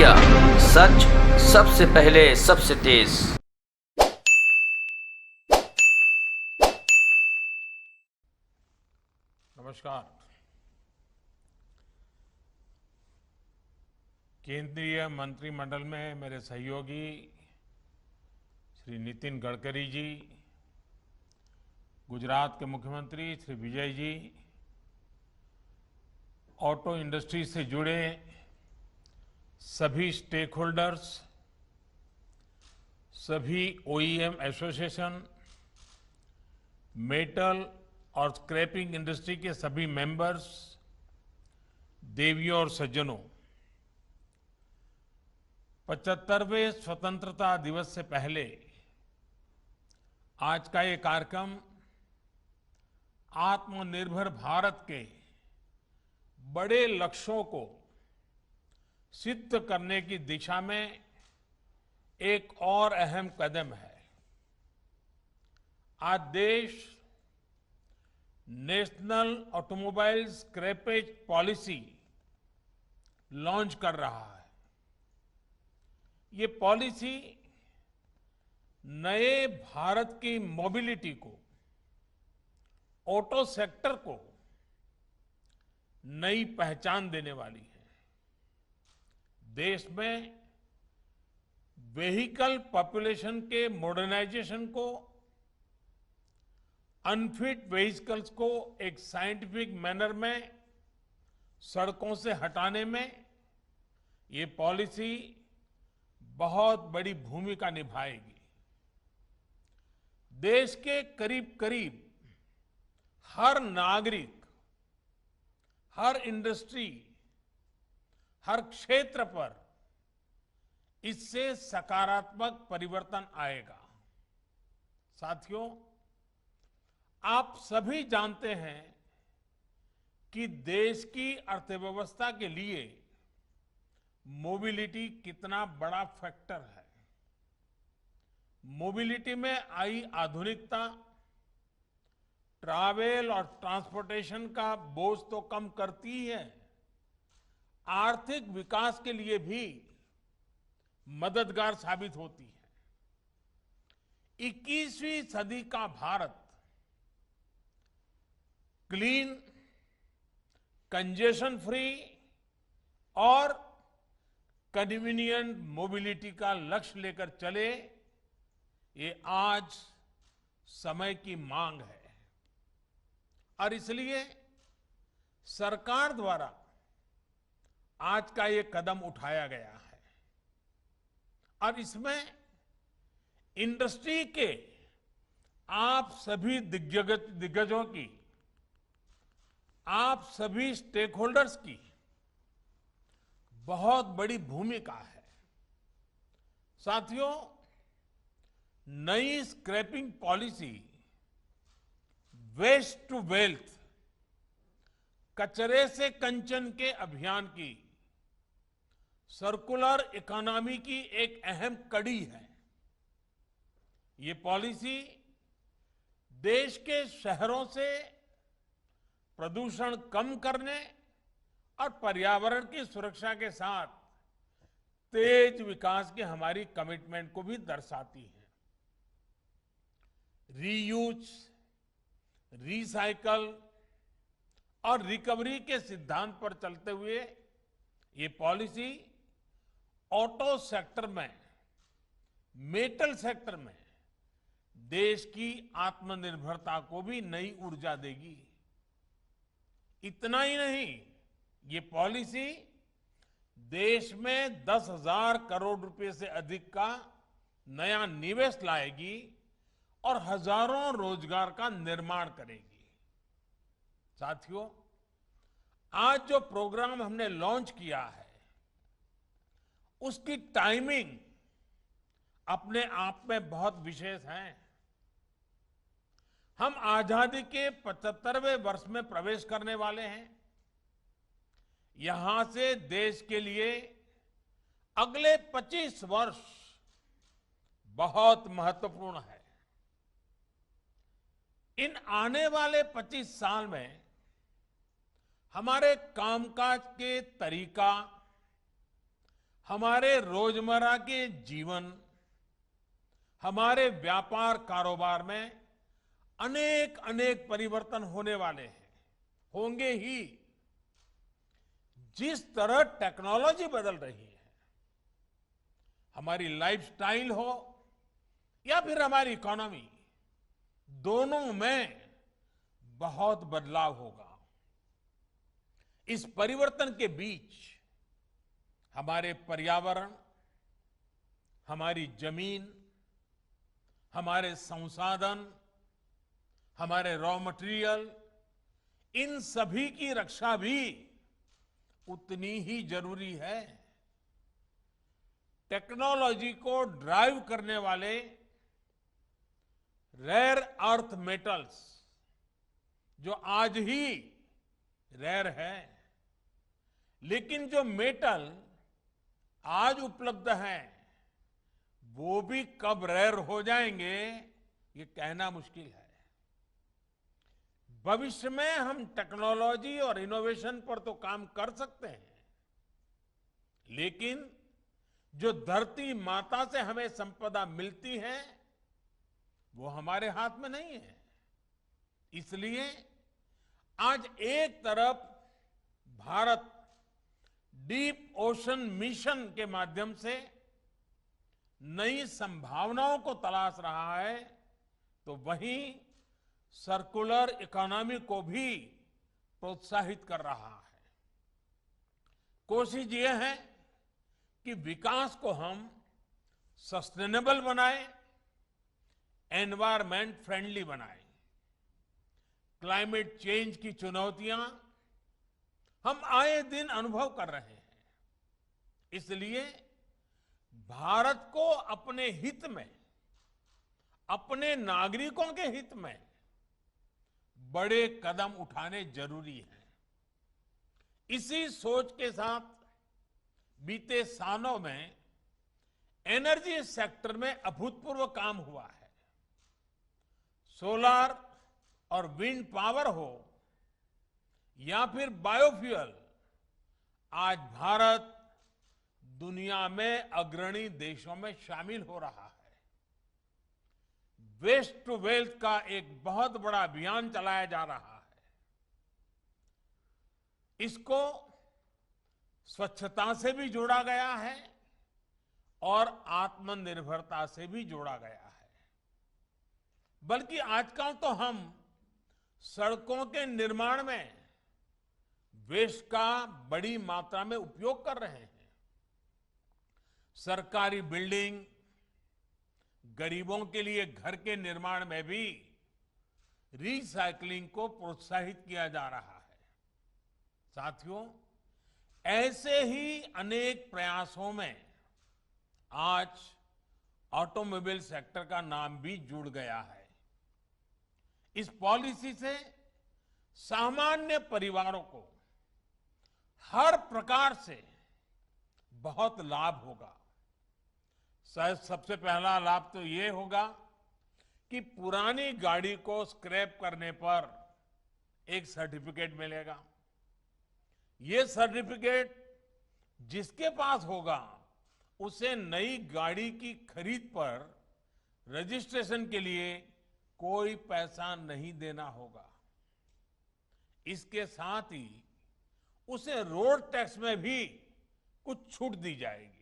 India, सच सबसे पहले सबसे तेज। नमस्कार। केंद्रीय मंत्रिमंडल में मेरे सहयोगी श्री नितिन गडकरी जी, गुजरात के मुख्यमंत्री श्री विजय जी, ऑटो इंडस्ट्री से जुड़े सभी स्टेक होल्डर्स, सभी ओईएम एसोसिएशन, मेटल और स्क्रैपिंग इंडस्ट्री के सभी मेंबर्स, देवियों और सज्जनों, 75वें स्वतंत्रता दिवस से पहले आज का ये कार्यक्रम आत्मनिर्भर भारत के बड़े लक्ष्यों को सिद्ध करने की दिशा में एक और अहम कदम है। आज देश national automobile scrappage policy launch कर रहा है। ये पॉलिसी नए भारत की मोबिलिटी को, ऑटो सेक्टर को नई पहचान देने वाली है। देश में व्हीकल पॉपुलेशन के मॉडर्नाइजेशन को, अनफिट व्हीकल्स को एक साइंटिफिक मैनर में सड़कों से हटाने में ये पॉलिसी बहुत बड़ी भूमिका निभाएगी। देश के करीब करीब हर नागरिक, हर इंडस्ट्री, हर क्षेत्र पर इससे सकारात्मक परिवर्तन आएगा। साथियों, आप सभी जानते हैं कि देश की अर्थव्यवस्था के लिए मोबिलिटी कितना बड़ा फैक्टर है। मोबिलिटी में आई आधुनिकता ट्रैवल और ट्रांसपोर्टेशन का बोझ तो कम करती ही है, आर्थिक विकास के लिए भी मददगार साबित होती है। 21वीं सदी का भारत क्लीन, कंजेशन फ्री और कन्वीनियंट मोबिलिटी का लक्ष्य लेकर चले, ये आज समय की मांग है। और इसलिए सरकार द्वारा आज का ये कदम उठाया गया है। और इसमें इंडस्ट्री के आप सभी दिग्गजों की, आप सभी स्टेक होल्डर्स की बहुत बड़ी भूमिका है। साथियों, नई scrapping policy waste to wealth, कचरे से कंचन के अभियान की, सर्कुलर इकोनॉमी की एक अहम कड़ी है। ये पॉलिसी देश के शहरों से प्रदूषण कम करने और पर्यावरण की सुरक्षा के साथ तेज विकास की हमारी कमिटमेंट को भी दर्शाती है। रीयूज, रिसाइकल और रिकवरी के सिद्धांत पर चलते हुए ये पॉलिसी ऑटो सेक्टर में, मेटल सेक्टर में देश की आत्मनिर्भरता को भी नई ऊर्जा देगी। इतना ही नहीं, ये पॉलिसी देश में 10,000 करोड़ रुपए से अधिक का नया निवेश लाएगी और हजारों रोजगार का निर्माण करेगी। साथियों, आज जो प्रोग्राम हमने लॉन्च किया है, उसकी टाइमिंग अपने आप में बहुत विशेष है। हम आजादी के 75वें वर्ष में प्रवेश करने वाले हैं। यहां से देश के लिए अगले 25 वर्ष बहुत महत्वपूर्ण है। इन आने वाले 25 साल में हमारे कामकाज के तरीका, हमारे रोजमर्रा के जीवन, हमारे व्यापार कारोबार में अनेक अनेक परिवर्तन होने वाले हैं, होंगे ही। जिस तरह टेक्नोलॉजी बदल रही है, हमारी लाइफस्टाइल हो या फिर हमारी इकोनॉमी, दोनों में बहुत बदलाव होगा। इस परिवर्तन के बीच हमारे पर्यावरण, हमारी जमीन, हमारे संसाधन, हमारे रॉ मटेरियल, इन सभी की रक्षा भी उतनी ही जरूरी है। टेक्नोलॉजी को ड्राइव करने वाले रेयर अर्थ मेटल्स, जो आज ही रेयर है, लेकिन जो मेटल आज उपलब्ध हैं, वो भी कब रेयर हो जाएंगे, ये कहना मुश्किल है। भविष्य में हम टेक्नोलॉजी और इनोवेशन पर तो काम कर सकते हैं, लेकिन जो धरती माता से हमें संपदा मिलती है, वो हमारे हाथ में नहीं है। इसलिए आज एक तरफ भारत डीप ओशन मिशन के माध्यम से नई संभावनाओं को तलाश रहा है, तो वहीं सर्कुलर इकोनॉमी को भी प्रोत्साहित कर रहा है। कोशिश ये है कि विकास को हम सस्टेनेबल बनाएं, एनवायरमेंट फ्रेंडली बनाएं। क्लाइमेट चेंज की चुनौतियां हम आए दिन अनुभव कर रहे हैं। इसलिए भारत को अपने हित में, अपने नागरिकों के हित में बड़े कदम उठाने जरूरी हैं। इसी सोच के साथ बीते सालों में एनर्जी सेक्टर में अभूतपूर्व काम हुआ है। सोलर और विंड पावर हो या फिर बायोफ्यूल, आज भारत दुनिया में अग्रणी देशों में शामिल हो रहा है। वेस्ट टू वेल्थ का एक बहुत बड़ा अभियान चलाया जा रहा है। इसको स्वच्छता से भी जोड़ा गया है और आत्मनिर्भरता से भी जोड़ा गया है। बल्कि आजकल तो हम सड़कों के निर्माण में वेस्ट का बड़ी मात्रा में उपयोग कर रहे हैं। सरकारी बिल्डिंग, गरीबों के लिए घर के निर्माण में भी रिसाइकलिंग को प्रोत्साहित किया जा रहा है। साथियों, ऐसे ही अनेक प्रयासों में आज ऑटोमोबाइल सेक्टर का नाम भी जुड़ गया है। इस पॉलिसी से सामान्य परिवारों को हर प्रकार से बहुत लाभ होगा। सबसे पहला लाभ तो ये होगा कि पुरानी गाड़ी को स्क्रैप करने पर एक सर्टिफिकेट मिलेगा। ये सर्टिफिकेट जिसके पास होगा, उसे नई गाड़ी की खरीद पर रजिस्ट्रेशन के लिए कोई पैसा नहीं देना होगा। इसके साथ ही उसे रोड टैक्स में भी कुछ छूट दी जाएगी।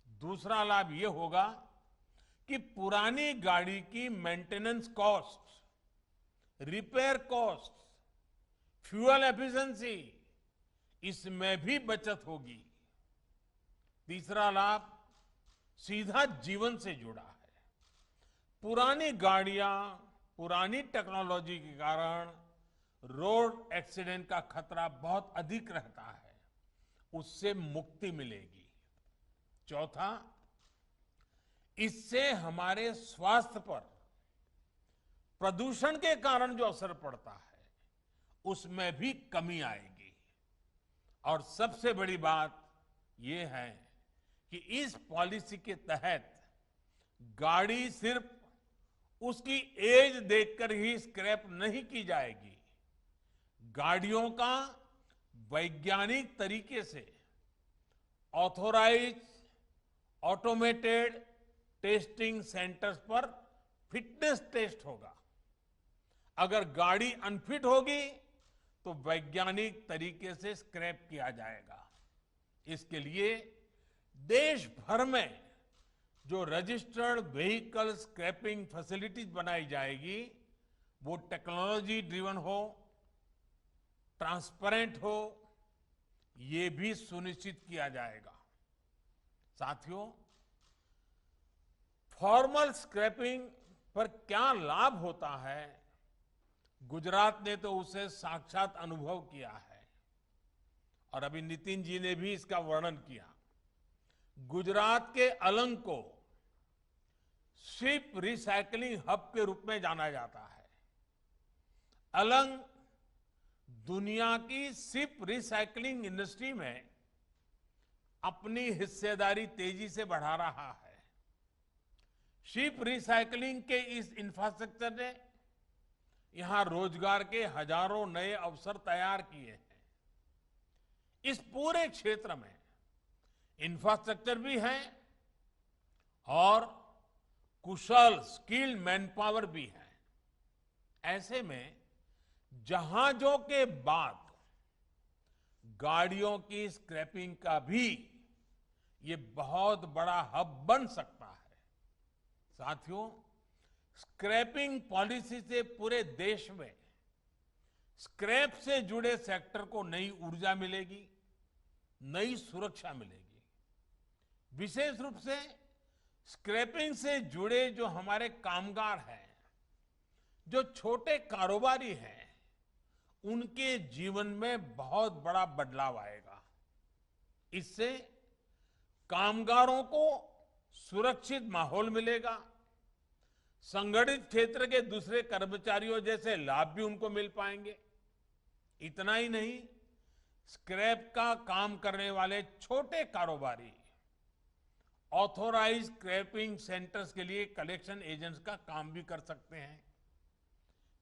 दूसरा लाभ ये होगा कि पुरानी गाड़ी की maintenance cost, repair cost, fuel efficiency, इसमें भी बचत होगी। तीसरा लाभ सीधा जीवन से जुड़ा है। पुरानी गाड़ियां, पुरानी टेक्नोलॉजी के कारण रोड एक्सीडेंट का खतरा बहुत अधिक रहता है, उससे मुक्ति मिलेगी। चौथा, इससे हमारे स्वास्थ्य पर प्रदूषण के कारण जो असर पड़ता है, उसमें भी कमी आएगी। और सबसे बड़ी बात यह है कि इस पॉलिसी के तहत गाड़ी सिर्फ उसकी एज देखकर ही स्क्रैप नहीं की जाएगी। गाड़ियों का वैज्ञानिक तरीके से ऑथोराइज ऑटोमेटेड टेस्टिंग सेंटर्स पर फिटनेस टेस्ट होगा। अगर गाड़ी अनफिट होगी तो वैज्ञानिक तरीके से स्क्रैप किया जाएगा। इसके लिए देश भर में जो रजिस्टर्ड व्हीकल स्क्रैपिंग फैसिलिटीज बनाई जाएगी वो टेक्नोलॉजी ड्रिवन हो, ट्रांसपेरेंट हो, ये भी सुनिश्चित किया जाएगा। साथियों, फॉर्मल स्क्रैपिंग पर क्या लाभ होता है, गुजरात ने तो उसे साक्षात अनुभव किया है और अभी नितिन जी ने भी इसका वर्णन किया। गुजरात के अलंग को शिप रिसाइकलिंग हब के रूप में जाना जाता है। अलंग दुनिया की शिप रिसाइकलिंग इंडस्ट्री में अपनी हिस्सेदारी तेजी से बढ़ा रहा है। शिप रिसाइकलिंग के इस इंफ्रास्ट्रक्चर ने यहां रोजगार के हजारों नए अवसर तैयार किए हैं। इस पूरे क्षेत्र में इंफ्रास्ट्रक्चर भी है और कुशल स्किल्ड मैनपावर भी है। ऐसे में जहाजों के बाद गाड़ियों की स्क्रैपिंग का भी ये बहुत बड़ा हब बन सकता है। साथियों, स्क्रैपिंग पॉलिसी से पूरे देश में स्क्रैप से जुड़े सेक्टर को नई ऊर्जा मिलेगी, नई सुरक्षा मिलेगी। विशेष रूप से स्क्रैपिंग से जुड़े जो हमारे कामगार हैं, जो छोटे कारोबारी हैं, उनके जीवन में बहुत बड़ा बदलाव आएगा। इससे कामगारों को सुरक्षित माहौल मिलेगा, संगठित क्षेत्र के दूसरे कर्मचारियों जैसे लाभ भी उनको मिल पाएंगे। इतना ही नहीं, स्क्रैप का काम करने वाले छोटे कारोबारी ऑथोराइज स्क्रैपिंग सेंटर्स के लिए कलेक्शन एजेंट्स का काम भी कर सकते हैं।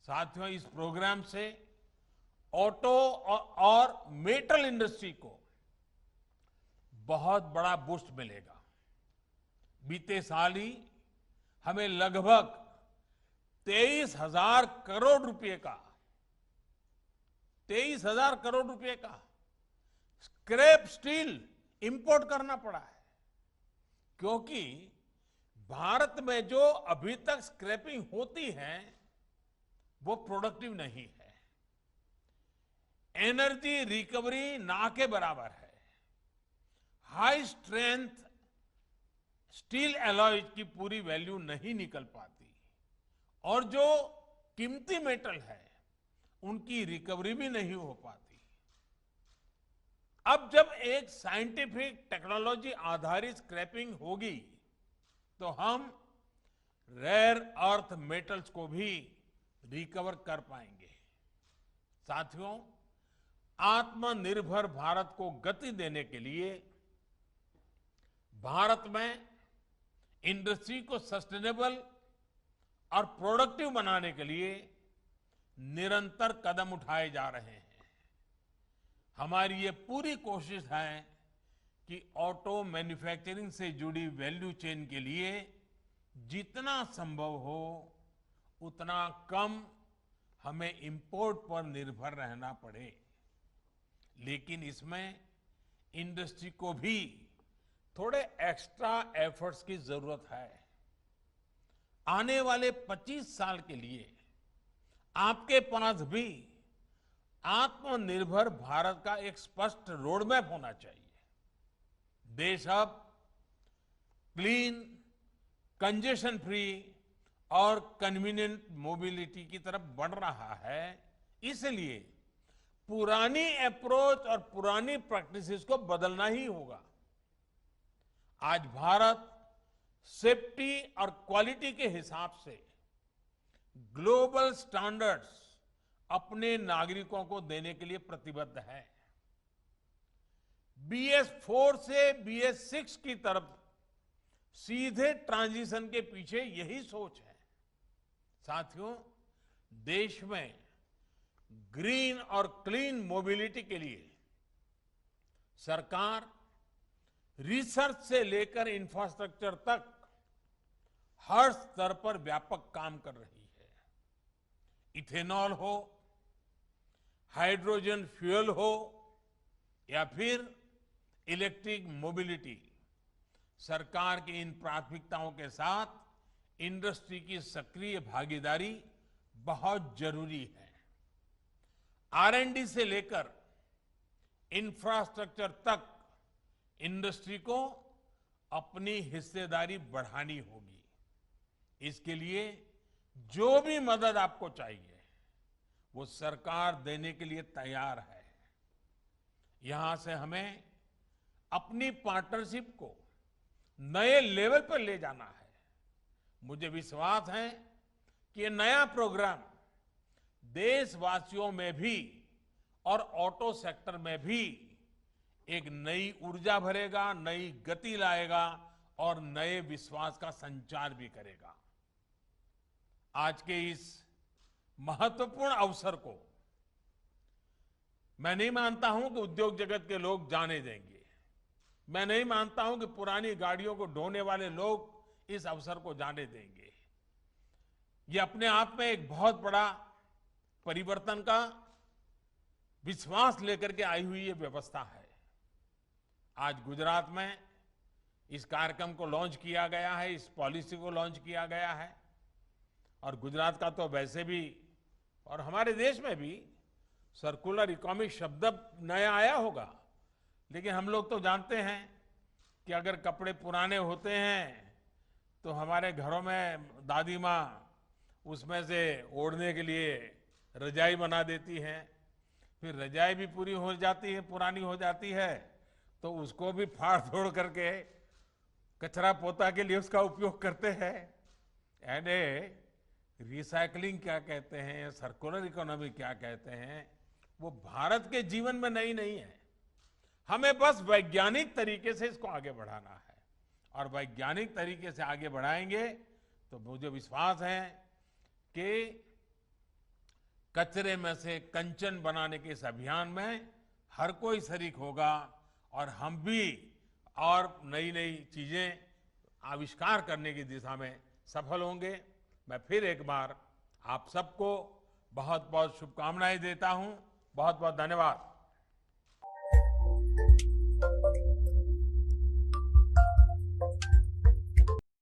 साथियों, इस प्रोग्राम से ऑटो और मेटल इंडस्ट्री को बहुत बड़ा बूस्ट मिलेगा। बीते साल ही हमें लगभग 23,000 करोड़ रुपए का 23,000 करोड़ रुपए का स्क्रैप स्टील इंपोर्ट करना पड़ा है, क्योंकि भारत में जो अभी तक स्क्रैपिंग होती है वो प्रोडक्टिव नहीं है। एनर्जी रिकवरी ना के बराबर है। हाई स्ट्रेंथ स्टील एलॉयज की पूरी वैल्यू नहीं निकल पाती और जो कीमती मेटल है उनकी रिकवरी भी नहीं हो पाती। अब जब एक साइंटिफिक टेक्नोलॉजी आधारित स्क्रैपिंग होगी तो हम रेयर अर्थ मेटल्स को भी रिकवर कर पाएंगे। साथियों, आत्मनिर्भर भारत को गति देने के लिए भारत में इंडस्ट्री को सस्टेनेबल और प्रोडक्टिव बनाने के लिए निरंतर कदम उठाए जा रहे हैं। हमारी ये पूरी कोशिश है कि ऑटो मैन्युफैक्चरिंग से जुड़ी वैल्यू चेन के लिए जितना संभव हो उतना कम हमें इंपोर्ट पर निर्भर रहना पड़े। लेकिन इसमें इंडस्ट्री को भी थोड़े एक्स्ट्रा एफर्ट्स की जरूरत है। आने वाले 25 साल के लिए आपके पास भी आत्मनिर्भर भारत का एक स्पष्ट रोड मैप होना चाहिए। देश अब क्लीन, कंजेशन फ्री और कन्वीनियंट मोबिलिटी की तरफ बढ़ रहा है। इसलिए पुरानी अप्रोच और पुरानी प्रैक्टिसेस को बदलना ही होगा। आज भारत सेफ्टी और क्वालिटी के हिसाब से ग्लोबल स्टैंडर्ड्स अपने नागरिकों को देने के लिए प्रतिबद्ध है। BS4 से BS6 की तरफ सीधे ट्रांजिशन के पीछे यही सोच है। साथियों, देश में ग्रीन और क्लीन मोबिलिटी के लिए सरकार रिसर्च से लेकर इंफ्रास्ट्रक्चर तक हर स्तर पर व्यापक काम कर रही है। इथेनॉल हो, हाइड्रोजन फ्यूल हो या फिर इलेक्ट्रिक मोबिलिटी, सरकार की इन प्राथमिकताओं के साथ इंडस्ट्री की सक्रिय भागीदारी बहुत जरूरी है। R&D से लेकर इंफ्रास्ट्रक्चर तक इंडस्ट्री को अपनी हिस्सेदारी बढ़ानी होगी। इसके लिए जो भी मदद आपको चाहिए वो सरकार देने के लिए तैयार है। यहां से हमें अपनी पार्टनरशिप को नए लेवल पर ले जाना है। मुझे विश्वास है कि ये नया प्रोग्राम देशवासियों में भी और ऑटो सेक्टर में भी एक नई ऊर्जा भरेगा, नई गति लाएगा और नए विश्वास का संचार भी करेगा। आज के इस महत्वपूर्ण अवसर को मैं नहीं मानता हूं कि उद्योग जगत के लोग जाने देंगे। मैं नहीं मानता हूं कि पुरानी गाड़ियों को ढोने वाले लोग इस अवसर को जाने देंगे। ये अपने आप में एक बहुत बड़ा परिवर्तन का विश्वास लेकर के आई हुई ये व्यवस्था है। आज गुजरात में इस कार्यक्रम को लॉन्च किया गया है, इस पॉलिसी को लॉन्च किया गया है। और गुजरात का तो वैसे भी और हमारे देश में भी सर्कुलर इकोनॉमी शब्द नया आया होगा, लेकिन हम लोग तो जानते हैं कि अगर कपड़े पुराने होते हैं तो हमारे घरों में दादी माँ उसमें से ओढ़ने के लिए रजाई बना देती है। फिर रजाई भी पूरी हो जाती है, पुरानी हो जाती है, तो उसको भी फाड़ तोड़ करके कचरा पोता के लिए उसका उपयोग करते हैं। यानी रिसाइकलिंग क्या कहते हैं, सर्कुलर इकोनॉमी क्या कहते हैं, वो भारत के जीवन में नई नहीं है। हमें बस वैज्ञानिक तरीके से इसको आगे बढ़ाना है और वैज्ञानिक तरीके से आगे बढ़ाएंगे तो मुझे विश्वास है कि कचरे में से कंचन बनाने के इस अभियान में हर कोई शरीक होगा और हम भी और नई नई चीजें आविष्कार करने की दिशा में सफल होंगे। मैं फिर एक बार आप सबको बहुत बहुत शुभकामनाएं देता हूं। बहुत बहुत धन्यवाद।